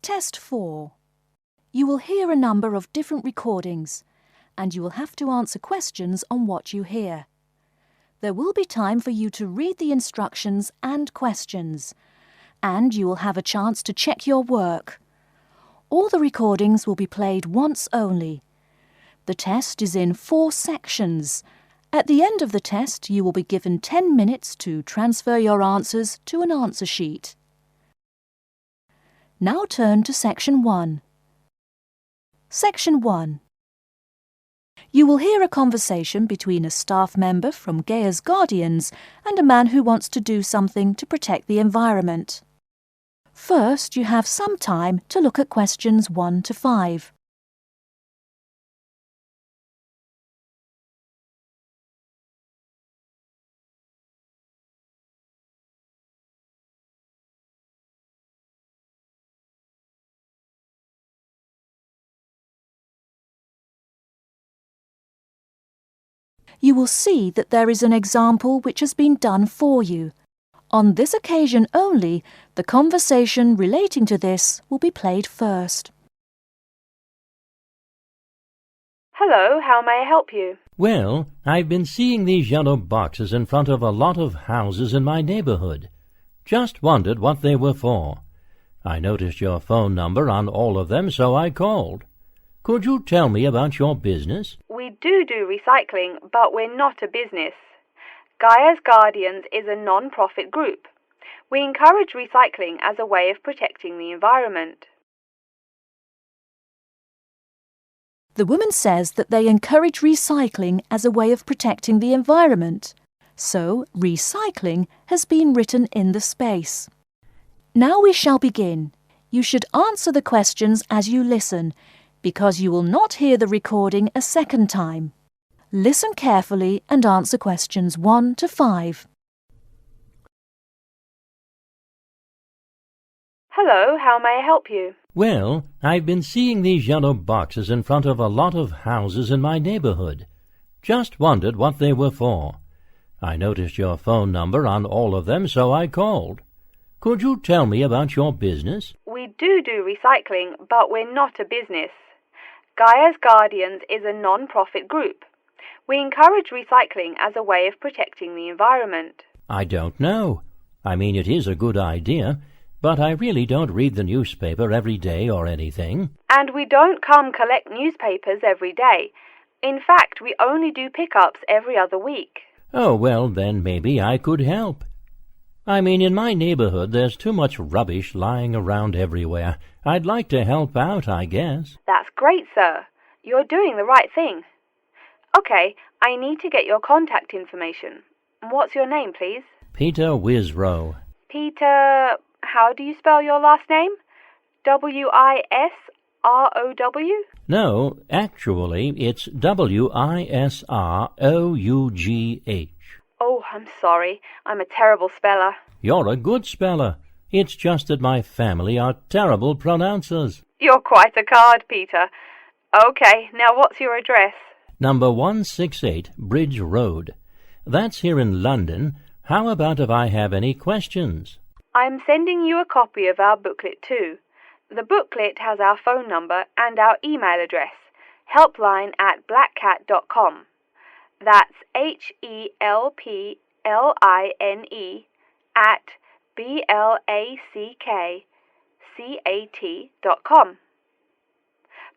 Test 4. You will hear a number of different recordings, and you will have to answer questions on what you hear. There will be time for you to read the instructions and questions, and you will have a chance to check your work. All the recordings will be played once only. The test is in 4 sections. At the end of the test, you will be given 10 minutes to transfer your answers to an answer sheet. Now turn to Section 1. Section 1. You will hear a conversation between a staff member from Gaia's Guardians and a man who wants to do something to protect the environment. First, you have some time to look at questions 1 to 5. You will see that there is an example which has been done for you. On this occasion only, the conversation relating to this will be played first. Hello, how may I help you? Well, I've been seeing these yellow boxes in front of a lot of houses in my neighborhood. Just wondered what they were for. I noticed your phone number on all of them, so I called. Could you tell me about your business? We do recycling, but we're not a business. Gaia's Guardians is a non-profit group. We encourage recycling as a way of protecting the environment. The woman says that they encourage recycling as a way of protecting the environment. So, recycling has been written in the space. Now we shall begin. You should answer the questions as you listen, because you will not hear the recording a second time. Listen carefully and answer questions 1 to 5. Hello, how may I help you? Well, I've been seeing these yellow boxes in front of a lot of houses in my neighborhood. Just wondered what they were for. I noticed your phone number on all of them, so I called. Could you tell me about your business? We do recycling, but we're not a business. Gaia's Guardians is a non-profit group. We encourage recycling as a way of protecting the environment. I don't know. I mean, it is a good idea, but I really don't read the newspaper every day or anything. And we don't come collect newspapers every day. In fact, we only do pickups every other week. Oh, well, then maybe I could help. I mean, in my neighborhood, there's too much rubbish lying around everywhere. I'd like to help out, I guess. That's great, sir. You're doing the right thing. Okay, I need to get your contact information. What's your name, please? Peter Wisrow. Peter, how do you spell your last name? W-I-S-R-O-W? No, actually, it's W-I-S-R-O-U-G-H. Oh, I'm sorry. I'm a terrible speller. You're a good speller. It's just that my family are terrible pronouncers. You're quite a card, Peter. Okay, now what's your address? Number 168 Bridge Road. That's here in London. How about if I have any questions? I'm sending you a copy of our booklet too. The booklet has our phone number and our email address, helpline@blackcat.com. That's HELPLINE @BLACKCAT.com.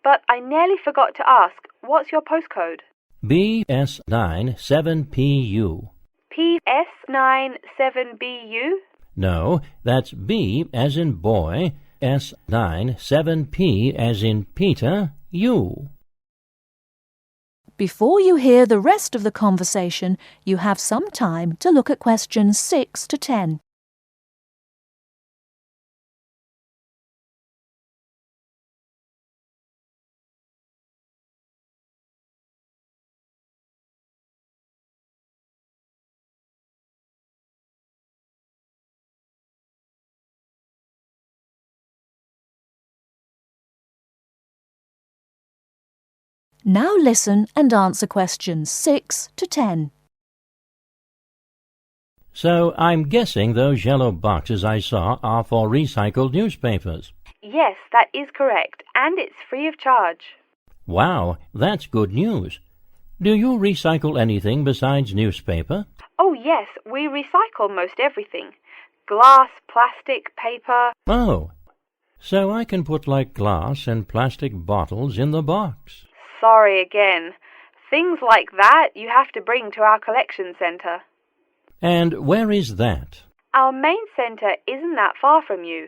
But I nearly forgot to ask, what's your postcode? BS97PU. PS97BU? No, that's B as in boy, S97P as in Peter, U. Before you hear the rest of the conversation, you have some time to look at questions 6 to 10. Now listen and answer questions 6 to 10. So I'm guessing those yellow boxes I saw are for recycled newspapers. Yes, that is correct, and it's free of charge. Wow, that's good news. Do you recycle anything besides newspaper? Oh yes, we recycle most everything. Glass, plastic, paper. Oh, so I can put like glass and plastic bottles in the box. Sorry again. Things like that you have to bring to our collection centre. And where is that? Our main centre isn't that far from you.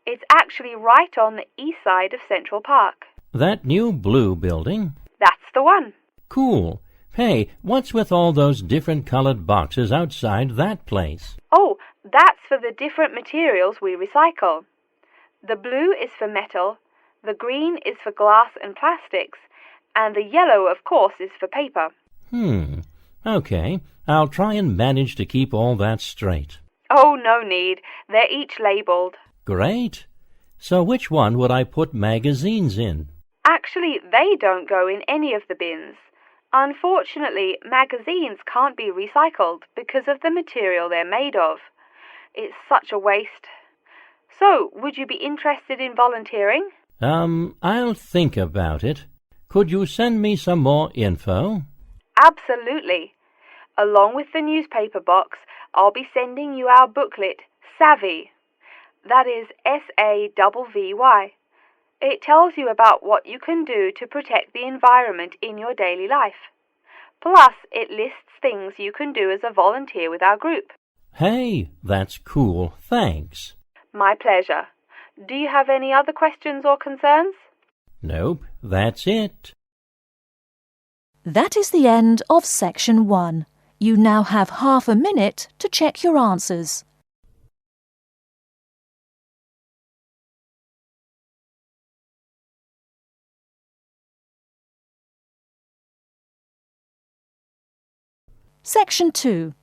It's actually right on the east side of Central Park. That new blue building? That's the one. Cool. Hey, what's with all those different colored boxes outside that place? Oh, that's for the different materials we recycle. The blue is for metal, the green is for glass and plastics, and the yellow, of course, is for paper. Okay, I'll try and manage to keep all that straight. Oh, no need. They're each labelled. Great. So which one would I put magazines in? Actually, they don't go in any of the bins. Unfortunately, magazines can't be recycled because of the material they're made of. It's such a waste. So, would you be interested in volunteering? I'll think about it. Could you send me some more info? Absolutely. Along with the newspaper box, I'll be sending you our booklet, Savvy. That is SAVVY. It tells you about what you can do to protect the environment in your daily life. Plus, it lists things you can do as a volunteer with our group. Hey, that's cool. Thanks. My pleasure. Do you have any other questions or concerns? Nope, that's it. That is the end of Section 1. You now have half a minute to check your answers. Section 2.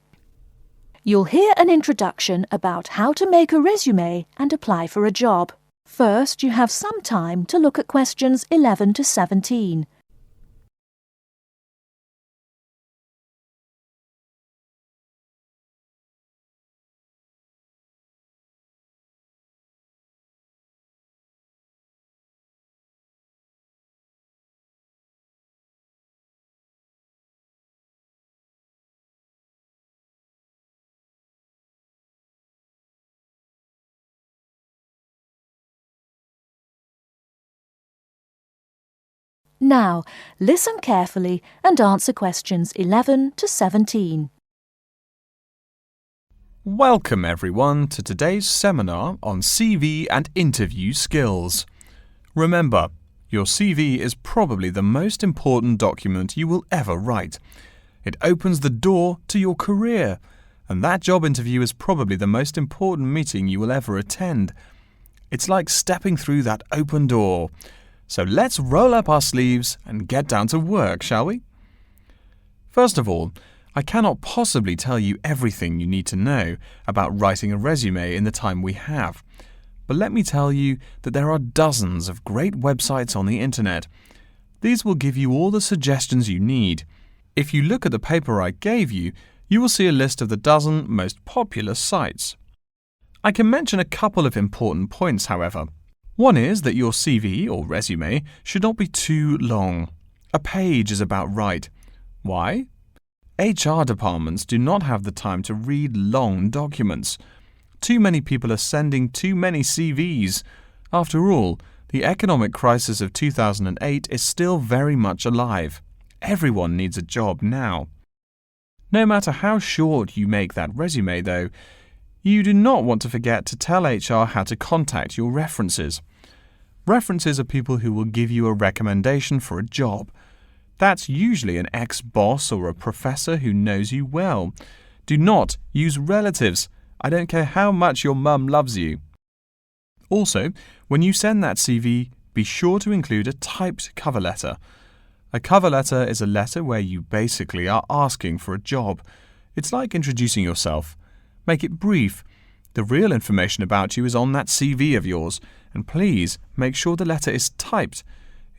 You'll hear an introduction about how to make a resume and apply for a job. First, you have some time to look at questions 11 to 17. Now, listen carefully and answer questions 11 to 17. Welcome everyone to today's seminar on CV and interview skills. Remember, your CV is probably the most important document you will ever write. It opens the door to your career, and that job interview is probably the most important meeting you will ever attend. It's like stepping through that open door. So let's roll up our sleeves and get down to work, shall we? First of all, I cannot possibly tell you everything you need to know about writing a resume in the time we have. But let me tell you that there are dozens of great websites on the internet. These will give you all the suggestions you need. If you look at the paper I gave you, you will see a list of the dozen most popular sites. I can mention a couple of important points, however. One is that your CV or resume should not be too long. A page is about right. Why? HR departments do not have the time to read long documents. Too many people are sending too many CVs. After all, the economic crisis of 2008 is still very much alive. Everyone needs a job now. No matter how short you make that resume, though, you do not want to forget to tell HR how to contact your references. References are people who will give you a recommendation for a job. That's usually an ex-boss or a professor who knows you well. Do not use relatives. I don't care how much your mum loves you. Also, when you send that CV, be sure to include a typed cover letter. A cover letter is a letter where you basically are asking for a job. It's like introducing yourself. Make it brief. The real information about you is on that CV of yours, and please make sure the letter is typed.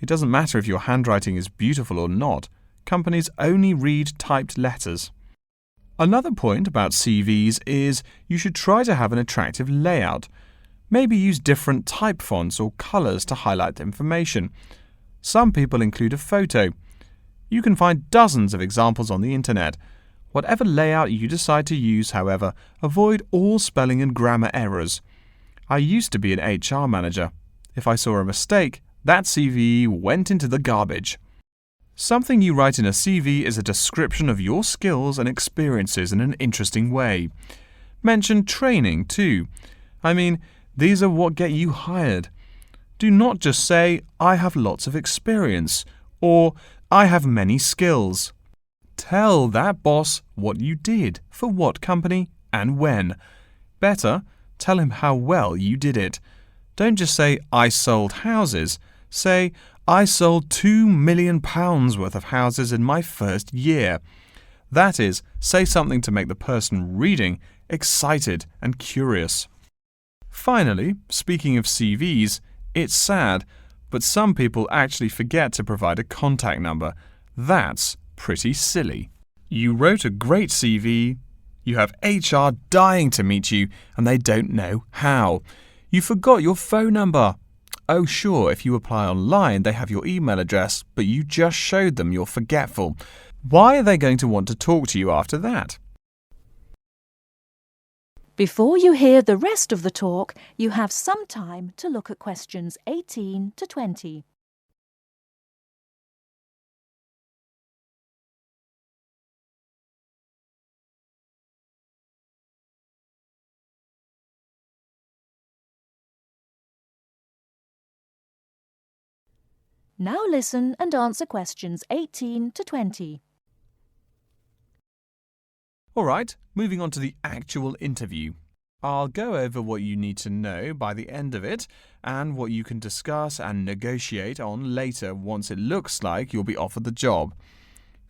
It doesn't matter if your handwriting is beautiful or not. Companies only read typed letters. Another point about CVs is you should try to have an attractive layout. Maybe use different type fonts or colours to highlight information. Some people include a photo. You can find dozens of examples on the internet. Whatever layout you decide to use, however, avoid all spelling and grammar errors. I used to be an HR manager. If I saw a mistake, that CV went into the garbage. Something you write in a CV is a description of your skills and experiences in an interesting way. Mention training too. These are what get you hired. Do not just say, I have lots of experience, or I have many skills. Tell that boss what you did, for what company, and when. Better, tell him how well you did it. Don't just say, I sold houses. Say, I sold £2 million worth of houses in my first year. That is, say something to make the person reading excited and curious. Finally, speaking of CVs, it's sad, but some people actually forget to provide a contact number. That's pretty silly. You wrote a great CV, you have HR dying to meet you, and they don't know how. You forgot your phone number. Oh, sure, if you apply online, they have your email address, but you just showed them you're forgetful. Why are they going to want to talk to you after that? Before you hear the rest of the talk, you have some time to look at questions 18 to 20. Now listen and answer questions 18 to 20. Alright, moving on to the actual interview. I'll go over what you need to know by the end of it and what you can discuss and negotiate on later once it looks like you'll be offered the job.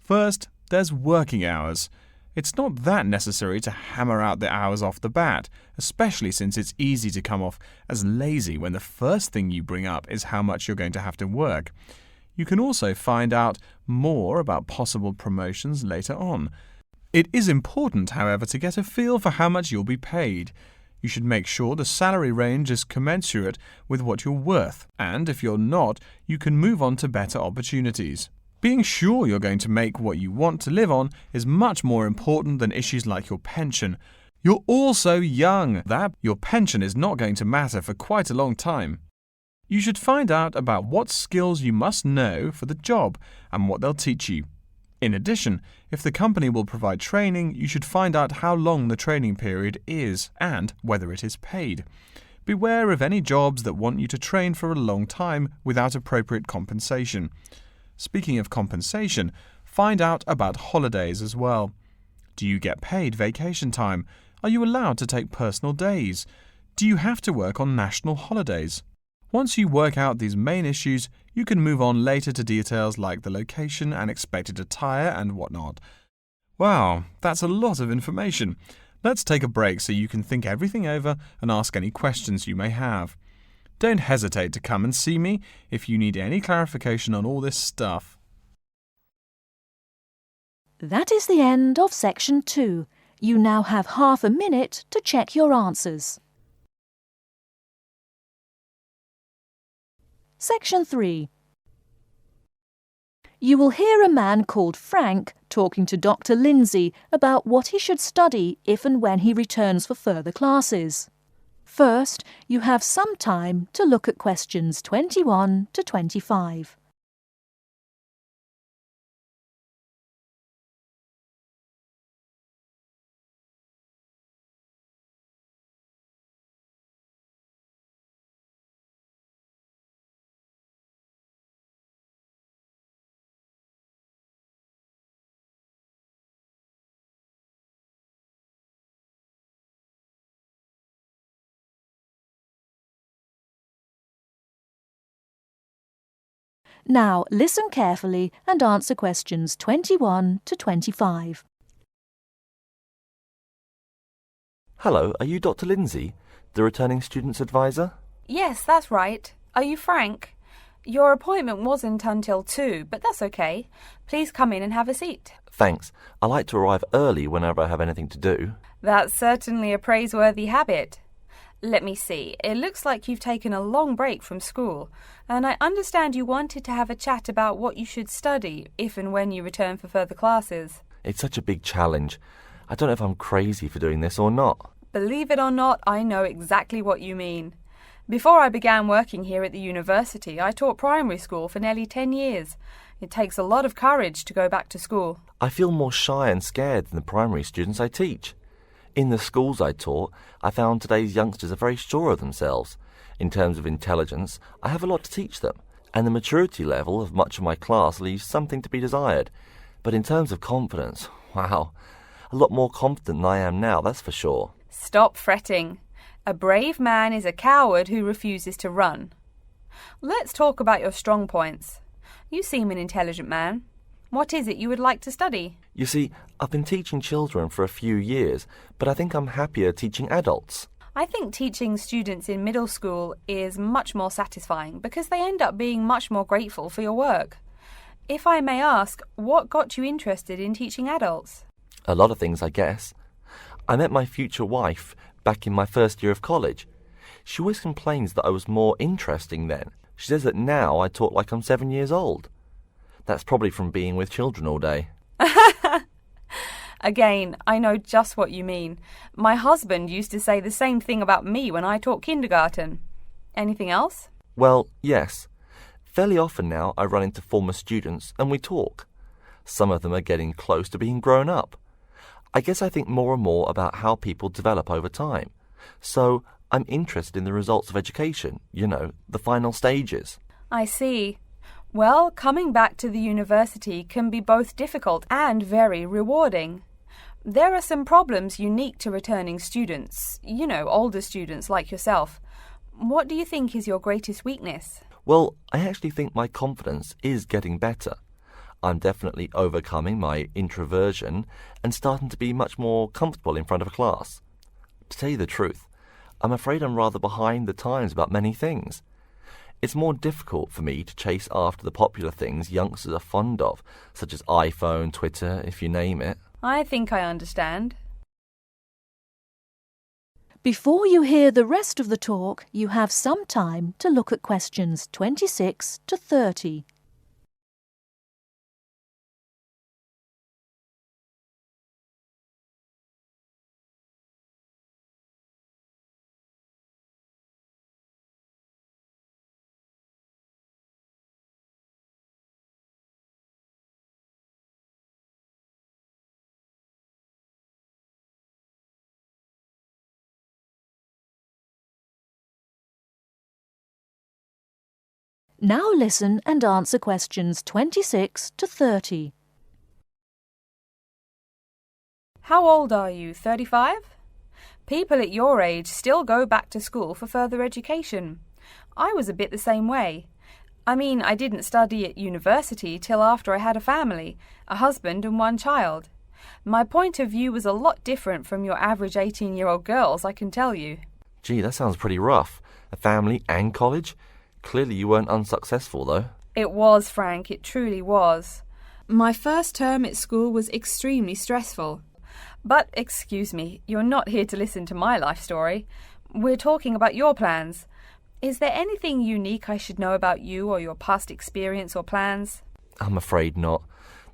First, there's working hours. It's not that necessary to hammer out the hours off the bat, especially since it's easy to come off as lazy when the first thing you bring up is how much you're going to have to work. You can also find out more about possible promotions later on. It is important, however, to get a feel for how much you'll be paid. You should make sure the salary range is commensurate with what you're worth, and if you're not, you can move on to better opportunities. Being sure you're going to make what you want to live on is much more important than issues like your pension. You're all so young that your pension is not going to matter for quite a long time. You should find out about what skills you must know for the job and what they'll teach you. In addition, if the company will provide training, you should find out how long the training period is and whether it is paid. Beware of any jobs that want you to train for a long time without appropriate compensation. Speaking of compensation, find out about holidays as well. Do you get paid vacation time? Are you allowed to take personal days? Do you have to work on national holidays? Once you work out these main issues, you can move on later to details like the location and expected attire and whatnot. Wow, that's a lot of information. Let's take a break so you can think everything over and ask any questions you may have. Don't hesitate to come and see me if you need any clarification on all this stuff. That is the end of section 2. You now have half a minute to check your answers. Section 3. You will hear a man called Frank talking to Dr. Lindsay about what he should study if and when he returns for further classes. First, you have some time to look at questions 21 to 25. Now, listen carefully and answer questions 21 to 25. Hello, are you Dr. Lindsay, the returning student's advisor? Yes, that's right. Are you Frank? Your appointment wasn't until 2, but that's okay. Please come in and have a seat. Thanks. I like to arrive early whenever I have anything to do. That's certainly a praiseworthy habit. Let me see. It looks like you've taken a long break from school, and I understand you wanted to have a chat about what you should study if and when you return for further classes. It's such a big challenge. I don't know if I'm crazy for doing this or not. Believe it or not, I know exactly what you mean. Before I began working here at the university, I taught primary school for nearly 10 years. It takes a lot of courage to go back to school. I feel more shy and scared than the primary students I teach. In the schools I taught, I found today's youngsters are very sure of themselves. In terms of intelligence, I have a lot to teach them, and the maturity level of much of my class leaves something to be desired. But in terms of confidence, wow, a lot more confident than I am now, that's for sure. Stop fretting. A brave man is a coward who refuses to run. Let's talk about your strong points. You seem an intelligent man. What is it you would like to study? You see, I've been teaching children for a few years, but I think I'm happier teaching adults. I think teaching students in middle school is much more satisfying because they end up being much more grateful for your work. If I may ask, what got you interested in teaching adults? A lot of things, I guess. I met my future wife back in my first year of college. She always complains that I was more interesting then. She says that now I talk like I'm 7 years old. That's probably from being with children all day. Again, I know just what you mean. My husband used to say the same thing about me when I taught kindergarten. Anything else? Well, yes. Fairly often now I run into former students and we talk. Some of them are getting close to being grown up. I guess I think more and more about how people develop over time. So I'm interested in the results of education, the final stages. I see. Well, coming back to the university can be both difficult and very rewarding. There are some problems unique to returning students, older students like yourself. What do you think is your greatest weakness? Well, I actually think my confidence is getting better. I'm definitely overcoming my introversion and starting to be much more comfortable in front of a class. To tell you the truth, I'm afraid I'm rather behind the times about many things. It's more difficult for me to chase after the popular things youngsters are fond of, such as iPhone, Twitter, if you name it. I think I understand. Before you hear the rest of the talk, you have some time to look at questions 26 to 30. Now listen and answer questions 26 to 30. How old are you, 35? People at your age still go back to school for further education. I was a bit the same way. I didn't study at university till after I had a family, a husband and one child. My point of view was a lot different from your average 18-year-old girls, I can tell you. Gee, that sounds pretty rough. A family and college? Clearly you weren't unsuccessful, though. It was, Frank, it truly was. My first term at school was extremely stressful. But, excuse me, you're not here to listen to my life story. We're talking about your plans. Is there anything unique I should know about you or your past experience or plans? I'm afraid not.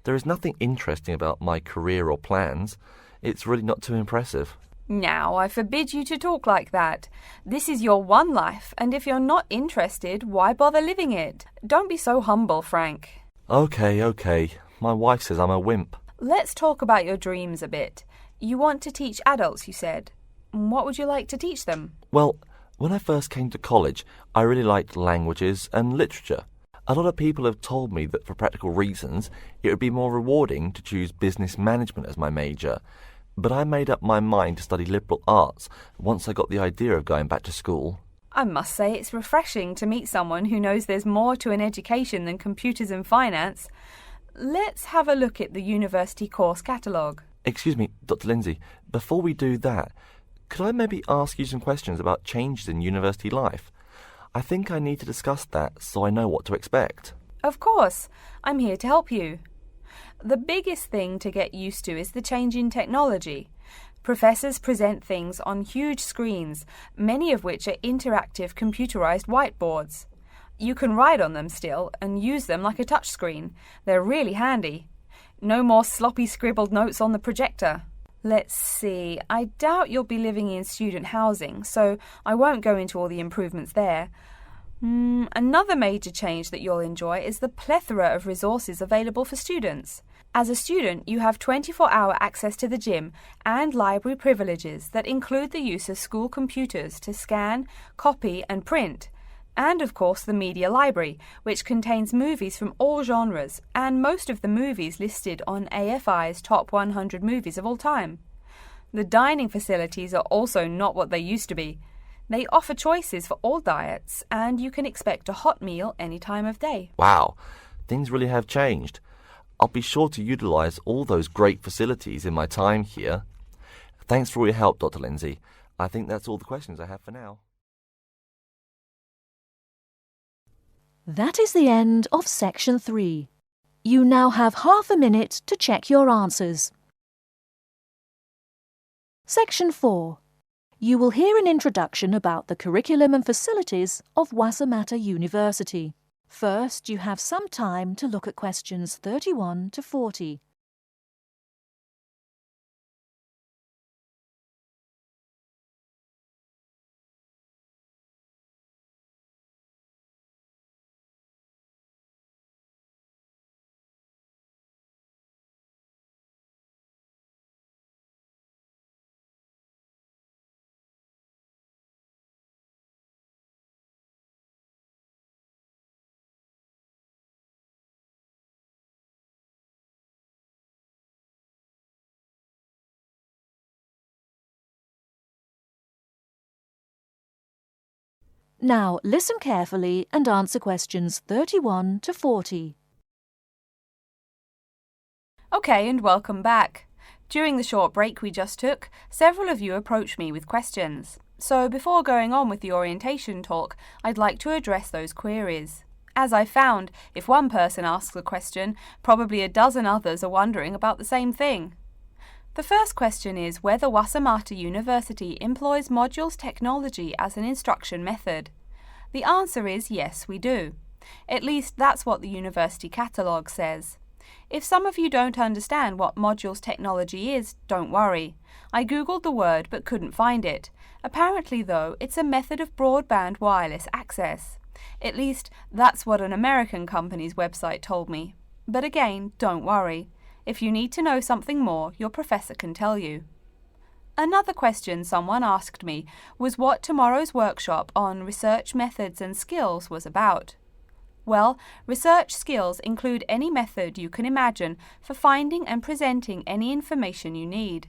There is nothing interesting about my career or plans. It's really not too impressive. Now, I forbid you to talk like that. This is your one life, and if you're not interested, why bother living it? Don't be so humble, Frank. Okay. My wife says I'm a wimp. Let's talk about your dreams a bit. You want to teach adults, you said. What would you like to teach them? Well, when I first came to college, I really liked languages and literature. A lot of people have told me that for practical reasons, it would be more rewarding to choose business management as my major. But I made up my mind to study liberal arts once I got the idea of going back to school. I must say it's refreshing to meet someone who knows there's more to an education than computers and finance. Let's have a look at the university course catalogue. Excuse me, Dr. Lindsay, before we do that, could I maybe ask you some questions about changes in university life? I think I need to discuss that so I know what to expect. Of course, I'm here to help you. The biggest thing to get used to is the change in technology. Professors present things on huge screens, many of which are interactive computerized whiteboards. You can write on them still and use them like a touchscreen. They're really handy. No more sloppy scribbled notes on the projector. Let's see, I doubt you'll be living in student housing, so I won't go into all the improvements there. Another major change that you'll enjoy is the plethora of resources available for students. As a student, you have 24-hour access to the gym and library privileges that include the use of school computers to scan, copy and print. And of course the media library, which contains movies from all genres and most of the movies listed on AFI's top 100 movies of all time. The dining facilities are also not what they used to be. They offer choices for all diets and you can expect a hot meal any time of day. Wow, things really have changed. I'll be sure to utilize all those great facilities in my time here. Thanks for all your help, Dr. Lindsay. I think that's all the questions I have for now. That is the end of Section 3. You now have half a minute to check your answers. Section 4. You will hear an introduction about the curriculum and facilities of Wassamata University. First, you have some time to look at questions 31 to 40. Now listen carefully and answer questions 31 to 40. Okay, and welcome back. During the short break we just took, several of you approached me with questions. So before going on with the orientation talk, I'd like to address those queries. As I found, if one person asks a question, probably a dozen others are wondering about the same thing. The first question is whether Wassamata University employs modules technology as an instruction method. The answer is yes, we do. At least that's what the university catalogue says. If some of you don't understand what modules technology is, don't worry. I googled the word but couldn't find it. Apparently, though, it's a method of broadband wireless access. At least that's what an American company's website told me. But again, don't worry. If you need to know something more, your professor can tell you. Another question someone asked me was what tomorrow's workshop on research methods and skills was about. Well, research skills include any method you can imagine for finding and presenting any information you need.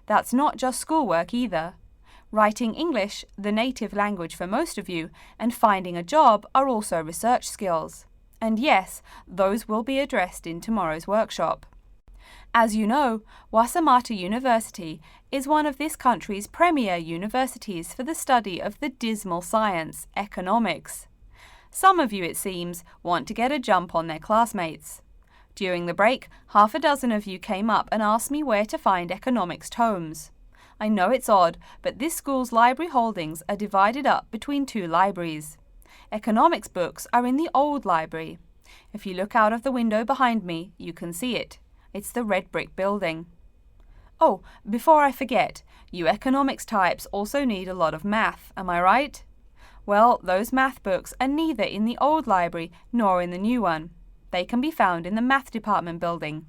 That's not just schoolwork either. Writing English, the native language for most of you, and finding a job are also research skills. And yes, those will be addressed in tomorrow's workshop. As you know, Wassamata University is one of this country's premier universities for the study of the dismal science, economics. Some of you, it seems, want to get a jump on their classmates. During the break, half a dozen of you came up and asked me where to find economics tomes. I know it's odd, but this school's library holdings are divided up between two libraries. Economics books are in the old library. If you look out of the window behind me, you can see it. It's the red brick building. Oh, before I forget, you economics types also need a lot of math, am I right? Well, those math books are neither in the old library nor in the new one. They can be found in the math department building.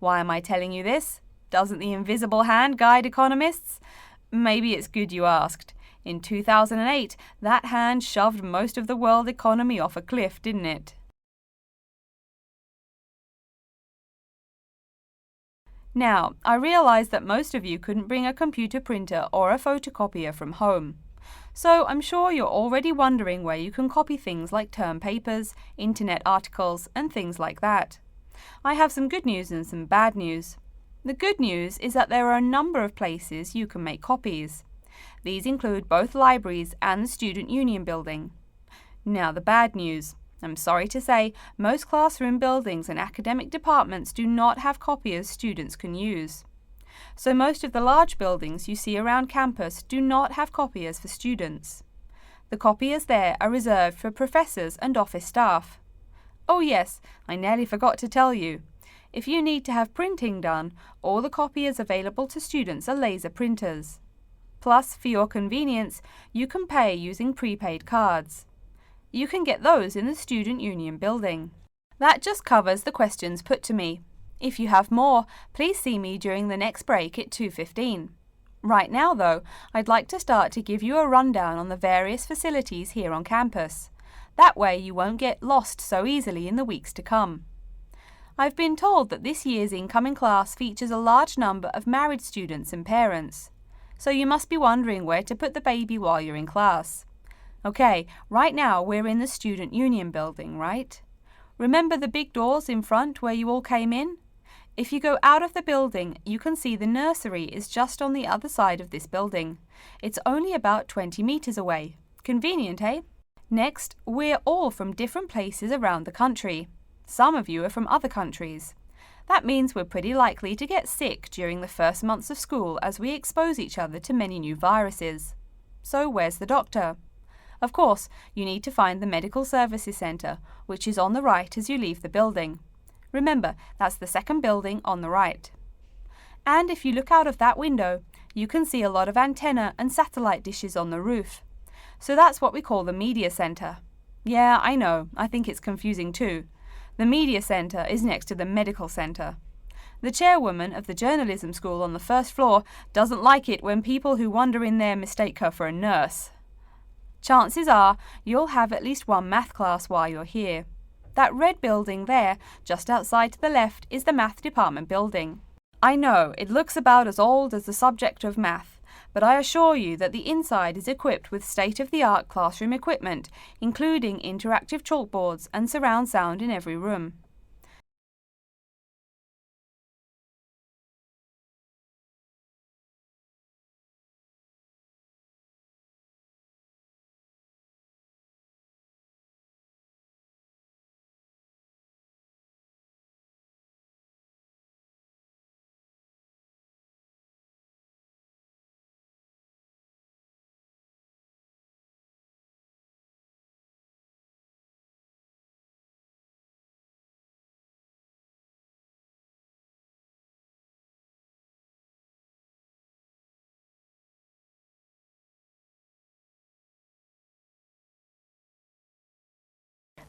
Why am I telling you this? Doesn't the invisible hand guide economists? Maybe it's good you asked. In 2008, that hand shoved most of the world economy off a cliff, didn't it? Now, I realize that most of you couldn't bring a computer printer or a photocopier from home. So I'm sure you're already wondering where you can copy things like term papers, internet articles, and things like that. I have some good news and some bad news. The good news is that there are a number of places you can make copies. These include both libraries and the Student Union building. Now the bad news. I'm sorry to say, most classroom buildings and academic departments do not have copiers students can use. So most of the large buildings you see around campus do not have copiers for students. The copiers there are reserved for professors and office staff. Oh yes, I nearly forgot to tell you. If you need to have printing done, all the copiers available to students are laser printers. Plus, for your convenience, you can pay using prepaid cards. You can get those in the Student Union building. That just covers the questions put to me. If you have more, please see me during the next break at 2:15. Right now, though, I'd like to start to give you a rundown on the various facilities here on campus. That way you won't get lost so easily in the weeks to come. I've been told that this year's incoming class features a large number of married students and parents. So you must be wondering where to put the baby while you're in class. Okay, right now we're in the Student Union building, right? Remember the big doors in front where you all came in? If you go out of the building, you can see the nursery is just on the other side of this building. It's only about 20 meters away. Convenient, eh? Next, we're all from different places around the country. Some of you are from other countries. That means we're pretty likely to get sick during the first months of school as we expose each other to many new viruses. So where's the doctor? Of course, you need to find the Medical Services Centre, which is on the right as you leave the building. Remember, that's the second building on the right. And if you look out of that window, you can see a lot of antenna and satellite dishes on the roof. So that's what we call the Media Centre. Yeah, I know, I think it's confusing too. The Media Centre is next to the Medical Centre. The chairwoman of the journalism school on the first floor doesn't like it when people who wander in there mistake her for a nurse. Chances are you'll have at least one math class while you're here. That red building there, just outside to the left, is the math department building. I know, it looks about as old as the subject of math, but I assure you that the inside is equipped with state-of-the-art classroom equipment, including interactive chalkboards and surround sound in every room.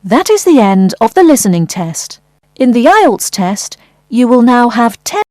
That is the end of the listening test. In the IELTS test, you will now have 10